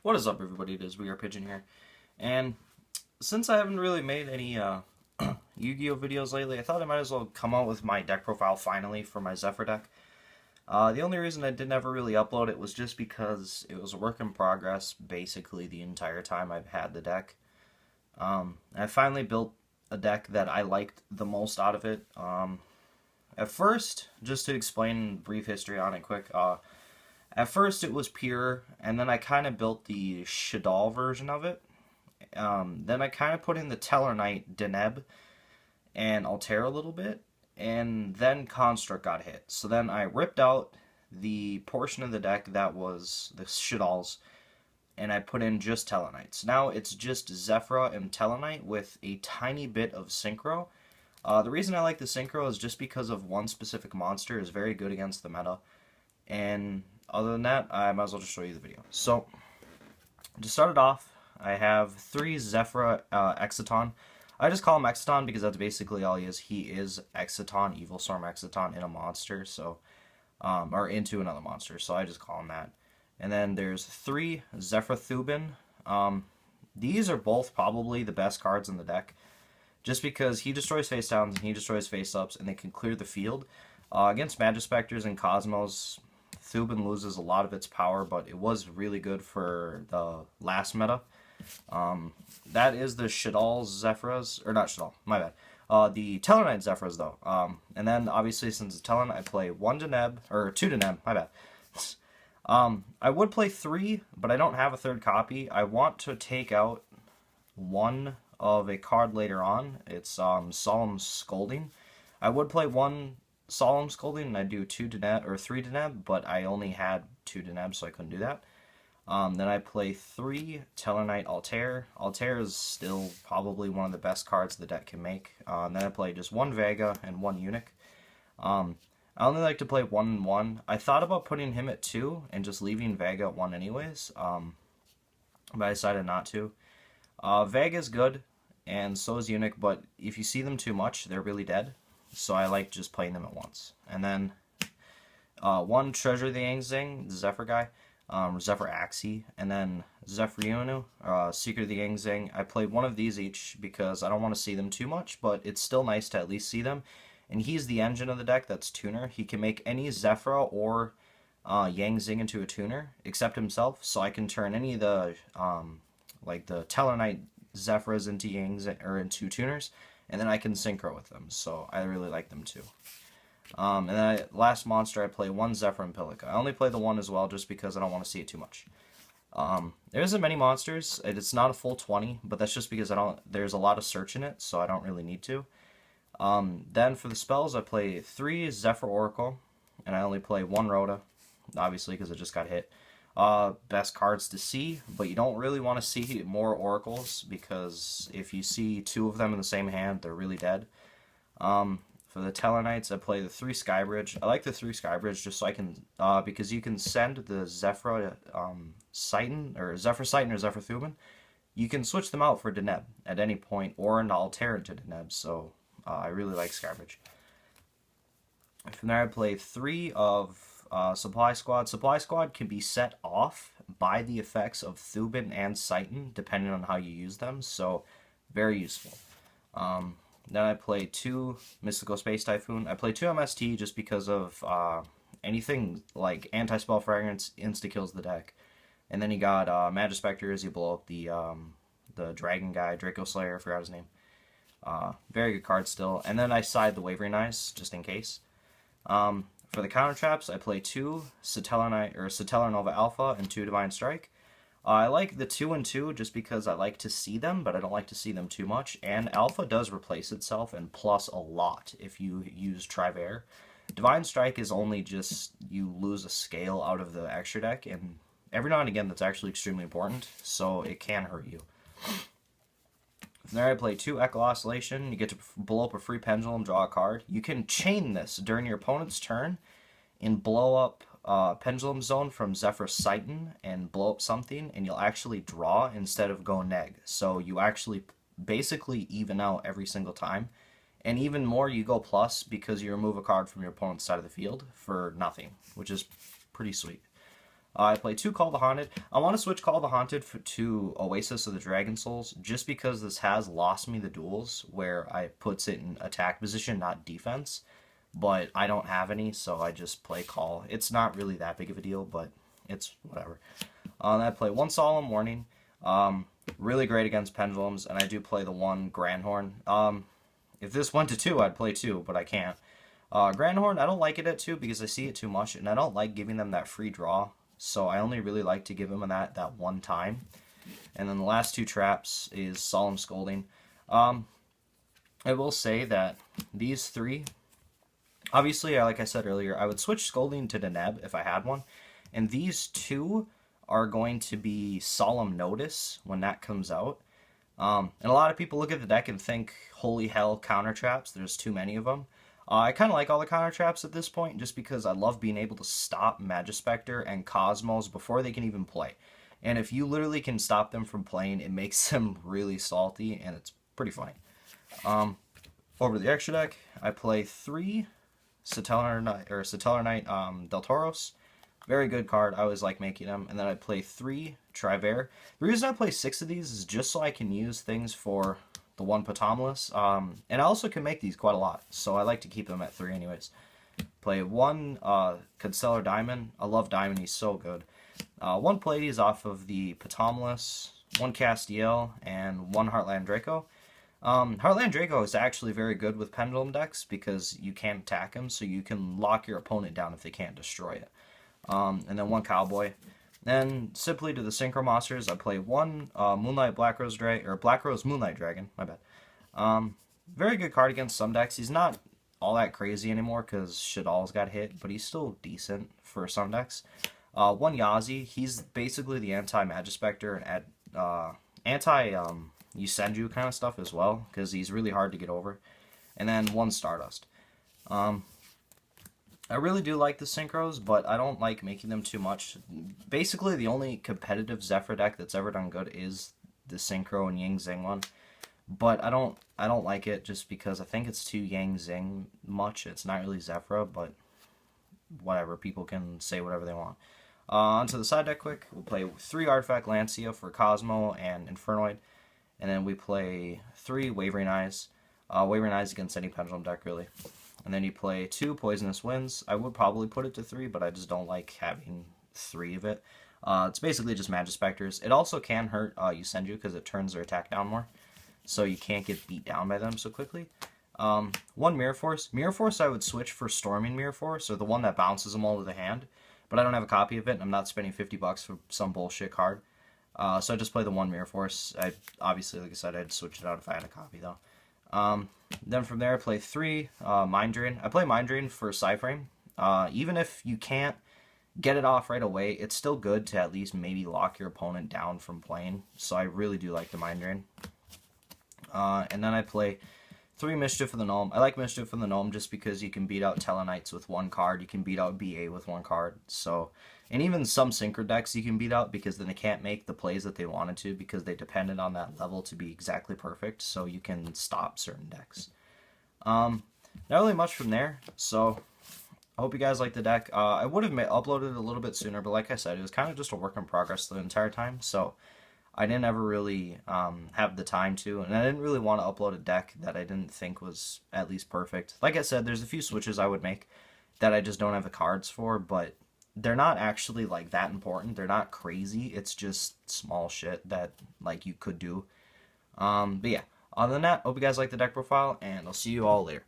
What is up, everybody? It is We Are Pigeon here, and since I haven't really made any Yu-Gi-Oh videos lately, I thought I might as well come out with my deck profile finally for my Zefra deck. The only reason I didn't ever really upload it was just because it was a work in progress basically the entire time I've had the deck. I finally built a deck that I liked the most out of it. At first, just to explain brief history on it quick, at first it was pure, and then I kind of built the Shadal version of it. Then I kind of put in the Tellar Knight, Deneb, and Altair a little bit, and then Construct got hit. So then I ripped out the portion of the deck that was the Shadals, and I put in just Tellar Knights. Now it's just Zefra and Tellar Knight with a tiny bit of Synchro. The reason I like the Synchro is just because of one specific monster is very good against the meta, and other than that, I might as well just show you the video. So, to start it off, I have 3 Zefra Exciton. I just call him Exciton because that's basically all he is. He is Exciton, Evil Storm Exciton in a monster, so or into another monster, so I just call him that. And then there's 3 Zefra-Thubin. These are both probably the best cards in the deck, just because he destroys face downs and he destroys face ups, and they can clear the field. Against Magispectors and Cosmos, Thubin loses a lot of its power, but it was really good for the last meta. That is the Shadal Zefras, or not Shadal, my bad. The Tellar Knight Zefras, though. And then, obviously, since it's Tellar, I play 1 Deneb, or 2 Deneb, my bad. I would play 3, but I don't have a 3rd copy. I want to take out 1 of a card later on. It's Solemn Scolding. I would play 1 Solemn Scolding, and I do 2 Deneb, or 3 Deneb, but I only had 2 Deneb, so I couldn't do that. Then I play 3 Tellar Knight Altair. Altair is still probably one of the best cards the deck can make. Then I play just 1 Vega and 1 Eunuch. I only like to play 1 and 1. I thought about putting him at 2 and just leaving Vega at 1 anyways, but I decided not to. Vega's good, and so is Eunuch, but if you see them too much, they're really dead. So I like just playing them at once. And then 1 Treasure the Yangzing, the Zephyr guy, Zephyr Axie, and then Zephyr Yunu, Secret of the Yangzing. I play 1 of these each because I don't want to see them too much, but it's still nice to at least see them. And he's the engine of the deck, that's Tuner. He can make any Zephyr or Yangzing into a tuner, except himself, so I can turn any of the, like the Tellar Knight Zephyrs into Yangzing, or into tuners, and then I can synchro with them, so I really like them too. And then last monster, I play 1 Zephyr and Pilica. I only play the 1 as well, just because I don't want to see it too much. There isn't many monsters. It's not a full 20, but that's just because there's a lot of search in it, so I don't really need to. Then for the spells, I play 3 Zephyr Oracle, and I only play 1 Rhoda, obviously because it just got hit. Best cards to see, but you don't really want to see more Oracles, because if you see 2 of them in the same hand, they're really dead. For the Tellar Knights, I play the 3 Skybridge. I like the 3 Skybridge just so I can, because you can send the Zefra Sighton, or Zephyr Sighton or Zephyr Thubin. You can switch them out for Deneb at any point, or an Altair into Deneb, so I really like Skybridge. From there, I play 3 of Supply Squad. Supply Squad can be set off by the effects of Thubin and Sighton, depending on how you use them, so very useful. Then I play 2 Mystical Space Typhoon. I play 2 MST just because of anything like Anti-Spell Fragrance insta-kills the deck. And then you got Magispectors, you blow up the dragon guy, Draco Slayer, I forgot his name. Very good card still. And then I side the Wavering Eyes, just in case. For the counter traps, I play 2 Satellar Nova Alpha and 2 Divine Strike. I like the 2 and 2 just because I like to see them, but I don't like to see them too much. And Alpha does replace itself and plus a lot if you use Trivair. Divine Strike is only just you lose a scale out of the extra deck, and every now and again that's actually extremely important, so it can hurt you. From there I play 2 Echo Oscillation. You get to blow up a free Pendulum, draw a card. You can chain this during your opponent's turn and blow up Pendulum Zone from Zephyr Sighton and blow up something, and you'll actually draw instead of go neg. So you actually basically even out every single time. And even more, you go plus because you remove a card from your opponent's side of the field for nothing, which is pretty sweet. I play 2 Call the Haunted. I want to switch Call the Haunted to Oasis of the Dragon Souls, just because this has lost me the duels, where I puts it in attack position, not defense. But I don't have any, so I just play Call. It's not really that big of a deal, but it's whatever. I play 1 Solemn Warning. Really great against pendulums, and I do play the 1 Grandhorn. If this went to 2, I'd play 2, but I can't. Grandhorn, I don't like it at 2 because I see it too much, and I don't like giving them that free draw. So I only really like to give them that one time. And then the last 2 traps is Solemn Scolding. I will say that these 3, obviously, like I said earlier, I would switch Scolding to Deneb if I had one. And these 2 are going to be Solemn Notice when that comes out. And a lot of people look at the deck and think, holy hell, counter traps, there's too many of them. I kind of like all the counter traps at this point, just because I love being able to stop Magispector and Cosmos before they can even play. And if you literally can stop them from playing, it makes them really salty, and it's pretty funny. Over the extra deck, I play 3 Zefra-Tellar Knight Del Toros. Very good card. I always like making them. And then I play 3 Triver. The reason I play 6 of these is just so I can use things for the 1 Potomolus. And I also can make these quite a lot, so I like to keep them at 3 anyways. Play 1 Constellar Diamond. I love Diamond, he's so good. 1 Pleiades off of the Potomolus, 1 Castiel, and 1 Heartland Draco. Heartland Draco is actually very good with Pendulum decks because you can't attack him, so you can lock your opponent down if they can't destroy it. And then 1 Cowboy. Then, simply to the Synchro Monsters, I play 1 Moonlight Black Rose Moonlight Dragon, my bad. Very good card against some decks. He's not all that crazy anymore because Shadal's got hit, but he's still decent for some decks. 1 Yazi, he's basically the anti-Magispector and anti-Yusenju kind of stuff as well, because he's really hard to get over. And then 1 Stardust. I really do like the Synchros, but I don't like making them too much. Basically, the only competitive Zefra deck that's ever done good is the Synchro and Yang Zing one. But I don't like it just because I think it's too Yang Zing much. It's not really Zefra, but whatever. People can say whatever they want. Onto the side deck quick. We'll play 3 Artifact Lancia for Cosmo and Infernoid. And then we play 3 Wavering Eyes. Wavering Eyes against any Pendulum deck, really. And then you play 2 Poisonous Winds. I would probably put it to 3, but I just don't like having 3 of it. It's basically just Magispectors. It also can hurt Yusenju because it turns their attack down more. So you can't get beat down by them so quickly. 1 Mirror Force. Mirror Force I would switch for Storming Mirror Force, or the one that bounces them all to the hand. But I don't have a copy of it, and I'm not spending $50 for some bullshit card. So I just play the 1 Mirror Force. Obviously, like I said, I'd switch it out if I had a copy, though. Then from there, I play 3 Mind Drain. I play Mind Drain for Psyframe. Even if you can't get it off right away, it's still good to at least maybe lock your opponent down from playing. So I really do like the Mind Drain. And then I play 3 Mischief of the Gnome. I like Mischief of the Gnome just because you can beat out Tellarknights with 1 card. You can beat out BA with 1 card. So, and even some Synchro decks you can beat out because then they can't make the plays that they wanted to because they depended on that level to be exactly perfect. So you can stop certain decks. Not really much from there. So I hope you guys like the deck. I would have uploaded it a little bit sooner, but like I said, it was kind of just a work in progress the entire time. So I didn't ever really have the time to, and I didn't really want to upload a deck that I didn't think was at least perfect. Like I said, there's a few switches I would make that I just don't have the cards for, but they're not actually like that important. They're not crazy. It's just small shit that like you could do. But yeah, other than that, hope you guys like the deck profile, and I'll see you all later.